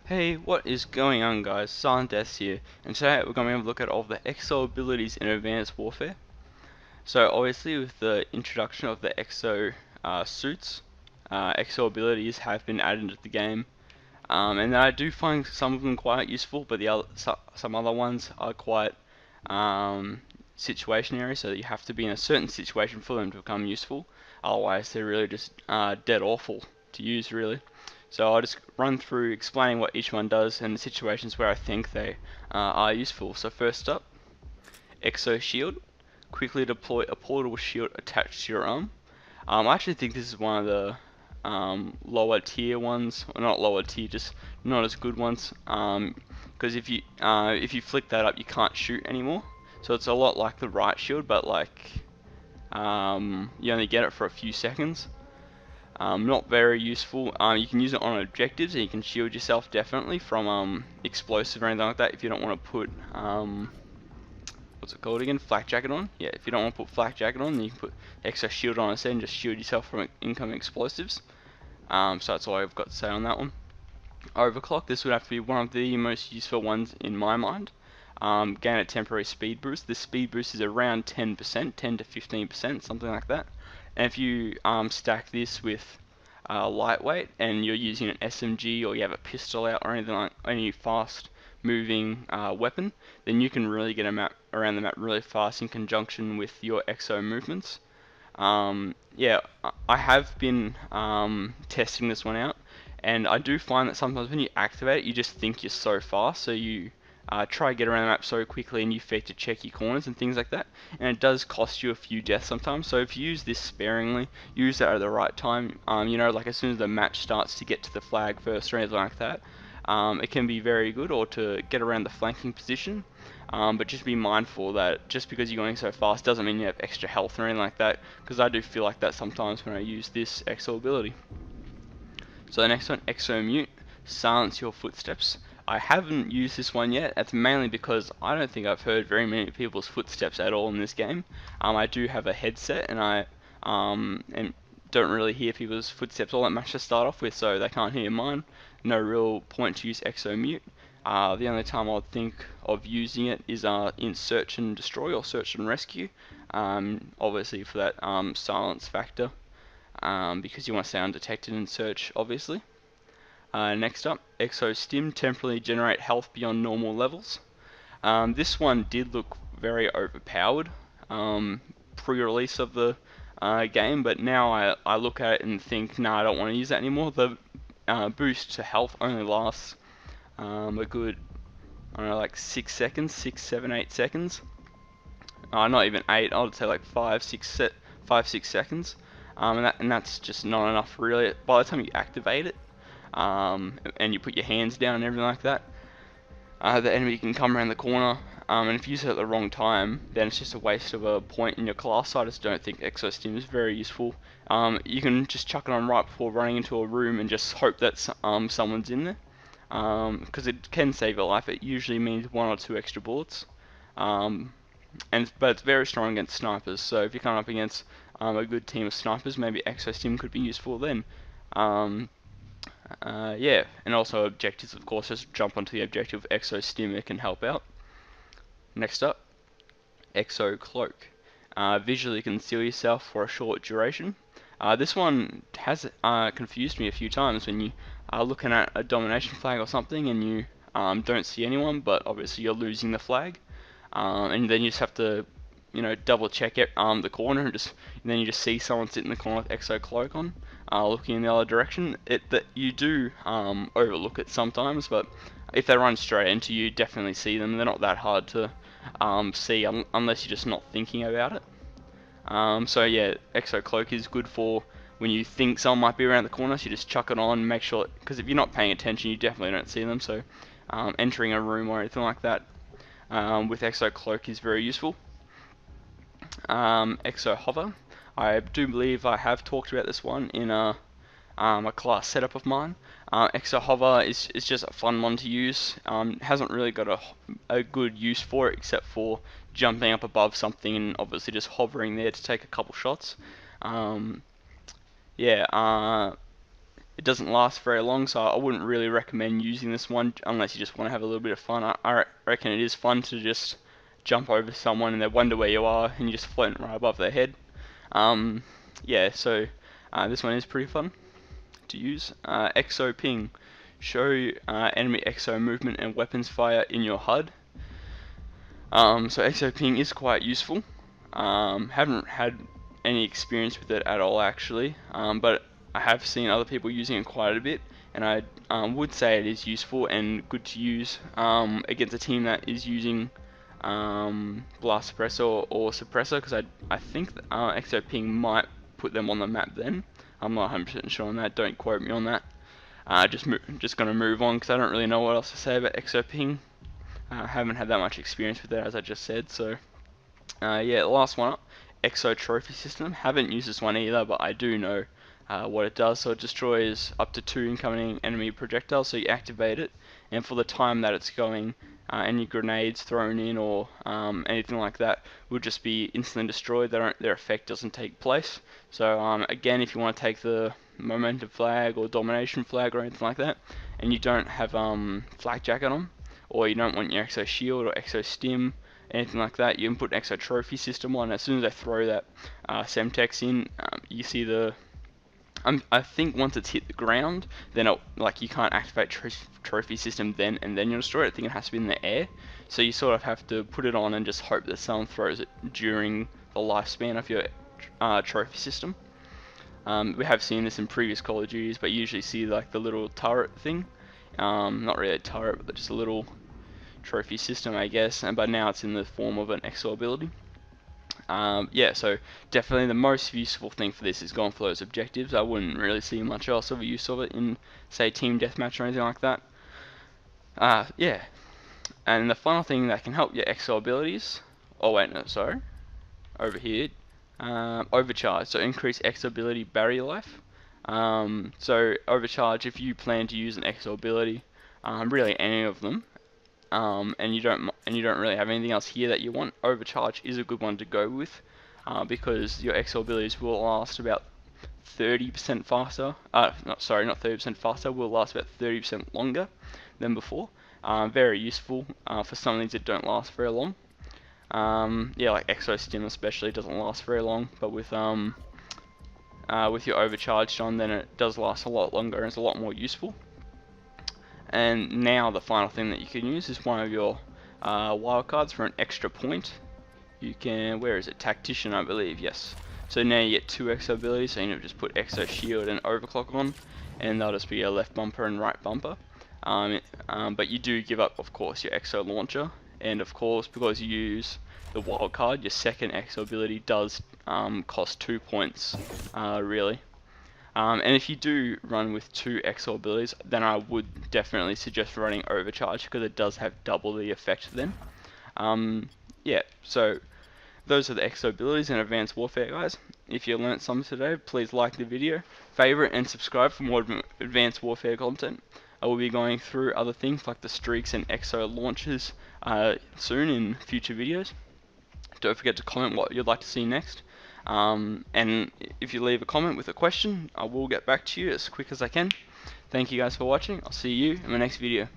Hey, what is going on guys? Silent Death here, and today we're going to have a look at all of the Exo abilities in Advanced Warfare. So obviously with the introduction of the Exo suits, Exo abilities have been added into the game, and I do find some of them quite useful, but some other ones are quite situationary, so you have to be in a certain situation for them to become useful, otherwise they're really just dead awful to use really. So I'll just run through explaining what each one does and the situations where I think they are useful. So first up, Exo Shield. Quickly deploy a portable shield attached to your arm. I actually think this is one of the lower tier ones, or not lower tier, just not as good ones. Because if you flick that up, you can't shoot anymore. So it's a lot like the right shield, but like you only get it for a few seconds. Not very useful. You can use it on objectives, and you can shield yourself definitely from explosive or anything like that if you don't want to put what's it called again? Flak jacket on. Yeah, if you don't want to put flak jacket on, then you can put extra shield on instead and just shield yourself from incoming explosives. So that's all I've got to say on that one. Overclock. This would have to be one of the most useful ones in my mind. Gain a temporary speed boost. This speed boost is around 10%, 10 to 15%, something like that. And if you stack this with lightweight and you're using an SMG or you have a pistol out or anything like any fast moving weapon, then you can really get a map around the map really fast in conjunction with your exo movements. Yeah, I have been testing this one out, and I do find that sometimes when you activate it, you just think you're so fast, so you try to get around the map so quickly and you forget to check your corners and things like that, and it does cost you a few deaths sometimes. So if you use this sparingly, use it at the right time, like as soon as the match starts to get to the flag first or anything like that, it can be very good, or to get around the flanking position. But just be mindful that just because you're going so fast doesn't mean you have extra health or anything like that, because I do feel like that sometimes when I use this Exo ability. So the next one, Exo Mute, silence your footsteps. I haven't used this one yet. That's mainly because I don't think I've heard very many people's footsteps at all in this game. I do have a headset, and I and don't really hear people's footsteps all that much to start off with, so they can't hear mine. No real point to use Exo Mute. The only time I'd think of using it is in search and destroy or search and rescue. Obviously for that silence factor, because you want to stay undetected in search, obviously. Next up, Exo Stim, temporarily generate health beyond normal levels. This one did look very overpowered pre-release of the game, but now I look at it and think, nah, I don't want to use that anymore. The boost to health only lasts a good, I don't know, like 6 seconds, 6, 7, 8 seconds. Not even 8, I would say like 5, 6 seconds. And that's just not enough really. By the time you activate it, and you put your hands down and everything like that, the enemy can come around the corner, and if you use it at the wrong time, then it's just a waste of a point in your class. So I just don't think Exo Stim is very useful. You can just chuck it on right before running into a room and just hope that someone's in there, because it can save your life. It usually means 1 or 2 extra bullets, but it's very strong against snipers. So if you come up against a good team of snipers, maybe Exo Stim could be useful then. Yeah, and also objectives, of course. Just jump onto the objective of Exo Stim, it can help out. Next up, Exo Cloak. Visually conceal yourself for a short duration. This one has confused me a few times when you are looking at a domination flag or something and you don't see anyone, but obviously you're losing the flag, and then you just have to, double check it, the corner, and then you just see someone sitting in the corner with Exo Cloak on, looking in the other direction. That you do overlook it sometimes, but if they run straight into you, definitely see them. They're not that hard to see unless you're just not thinking about it. So yeah, Exo Cloak is good for when you think someone might be around the corner, so you just chuck it on, make sure, because if you're not paying attention, you definitely don't see them. So entering a room or anything like that with Exo Cloak is very useful. Exo Hover. I do believe I have talked about this one in a class setup of mine. Exo Hover is just a fun one to use. Hasn't really got a good use for it except for jumping up above something and obviously just hovering there to take a couple shots. Yeah, it doesn't last very long, so I wouldn't really recommend using this one unless you just want to have a little bit of fun. I reckon it is fun to just jump over someone and they wonder where you are and you're just floating right above their head. Yeah, so this one is pretty fun to use. Exo Ping. Show enemy Exo movement and weapons fire in your HUD. So Exo Ping is quite useful. Haven't had any experience with it at all actually, but I have seen other people using it quite a bit, and I would say it is useful and good to use against a team that is using Blast Suppressor or Suppressor, because I think that Exo Ping might put them on the map then. I'm not 100% sure on that, don't quote me on that. Just going to move on because I don't really know what else to say about Exo Ping. I haven't had that much experience with it, as I just said, so yeah, the last one up, Exo Trophy System. Haven't used this one either, but I do know what it does. So it destroys up to 2 incoming enemy projectiles, so you activate it, and for the time that it's going, any grenades thrown in or anything like that will just be instantly destroyed. Their effect doesn't take place. So again, if you want to take the momentum flag or domination flag or anything like that, and you don't have flak jacket on, or you don't want your Exo Shield or Exo Stim, anything like that, you can put an Exo Trophy System on. As soon as I throw that Semtex in, you see the I think once it's hit the ground, then you can't activate Trophy System then and then you'll destroy it. I think it has to be in the air, so you sort of have to put it on and just hope that someone throws it during the lifespan of your Trophy System. We have seen this in previous Call of Duties, but you usually see like the little turret thing, not really a turret, but just a little trophy system, I guess, but now it's in the form of an Exo ability. Yeah, so definitely the most useful thing for this is going for those objectives. I wouldn't really see much else of a use of it in, say, team deathmatch or anything like that. Yeah, and the final thing that can help your Exo abilities, oh wait, no, sorry, over here, Overcharge, so increase Exo ability barrier life. So Overcharge, if you plan to use an Exo ability, really any of them, and you don't really have anything else here that you want, Overcharge is a good one to go with, because your Exo abilities will last about 30% faster. Not 30% faster. Will last about 30% longer than before. Very useful for some of these that don't last very long. Yeah, like Exo Stim especially doesn't last very long, but with your Overcharged on, then it does last a lot longer and it's a lot more useful. And now the final thing that you can use is one of your wildcards for an extra point. You can, where is it? Tactician, I believe, yes. So now you get 2 Exo abilities, so you just put Exo Shield and Overclock on, and that'll just be a left bumper and right bumper. But you do give up, of course, your Exo Launcher, and of course, because you use the wildcard, your second Exo ability does cost 2 points, really. And if you do run with 2 Exo abilities, then I would definitely suggest running Overcharge, because it does have double the effect then. Yeah, so those are the Exo abilities in Advanced Warfare, guys. If you learnt something today, please like the video, favorite and subscribe for more Advanced Warfare content. I will be going through other things like the streaks and Exo launches soon in future videos. Don't forget to comment what you'd like to see next. And if you leave a comment with a question, I will get back to you as quick as I can. Thank you guys for watching. I'll see you in my next video.